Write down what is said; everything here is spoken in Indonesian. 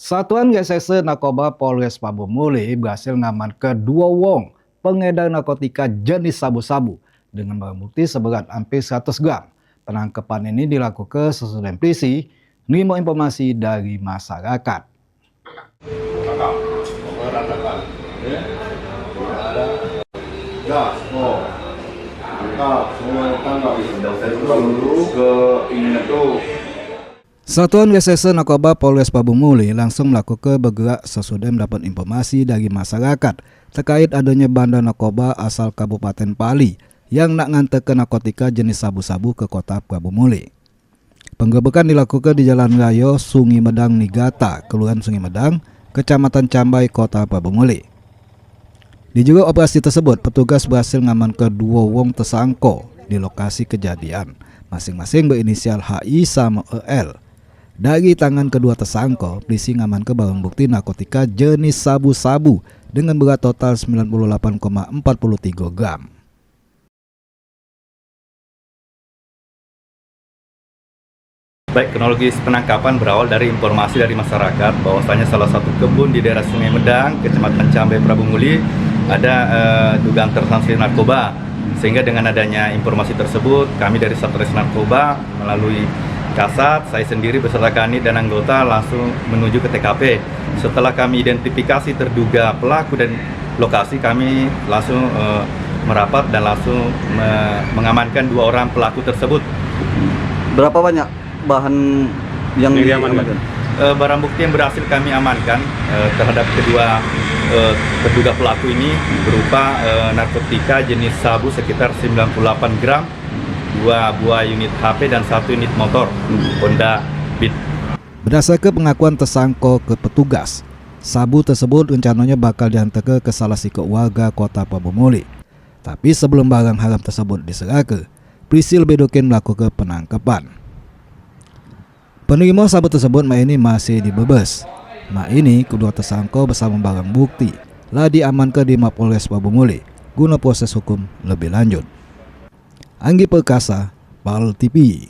Satuan Reserse Narkoba Polres Pabumuli berhasil ngamankan 2 wong pengedar narkotika jenis sabu-sabu dengan barang bukti seberat hampir 100 gram. Penangkapan ini dilakukan sesudah polisi menerima informasi dari masyarakat. Satuan Reserse Narkoba Polres Pabumuli langsung melakukan bergerak sesudah mendapat informasi dari masyarakat terkait adanya bandar narkoba asal Kabupaten Pali yang nak nganterkan narkotika jenis sabu-sabu ke kota Pabumuli. Penggerebekan dilakukan di Jalan Raya Sungai Medang Nigata, Kelurahan Sungai Medang, Kecamatan Cambai, Kota Pabumuli. Di juru operasi tersebut, petugas berhasil ngamankan 2 wong tersangka di lokasi kejadian, masing-masing berinisial HI sama EL. Dari tangan kedua tersangka, polisi ngamankan barang bukti narkotika jenis sabu-sabu dengan berat total 98,43 gram. Baik, kronologis penangkapan berawal dari informasi dari masyarakat bahwasanya salah satu kebun di daerah Sungai Medang, Kecamatan Cambai, Pabumuli ada dugaan transaksi narkoba. Sehingga dengan adanya informasi tersebut, kami dari Satres Narkoba melalui Kasat, saya sendiri beserta kanit dan anggota langsung menuju ke TKP. Setelah kami identifikasi terduga pelaku dan lokasi, kami langsung merapat dan langsung mengamankan 2 orang pelaku tersebut. Berapa banyak bahan yang diamankan? Barang bukti yang berhasil kami amankan terhadap kedua terduga pelaku ini berupa narkotika jenis sabu sekitar 98 gram, 2 buah unit HP dan 1 unit motor Honda Beat. Berdasarkan pengakuan tersangka ke petugas, sabu tersebut rencananya bakal diantar ke salah satu warga kota Pabumuli. Tapi sebelum barang haram tersebut diserahkan, polisi lebih dulu melakukan penangkapan. Penerima sabu tersebut ini masih dibebas. Ini kedua tersangka bersama barang bukti lah diamankan di Mapolres Pabumuli guna proses hukum lebih lanjut. Anggi Perkasa, PAL TV.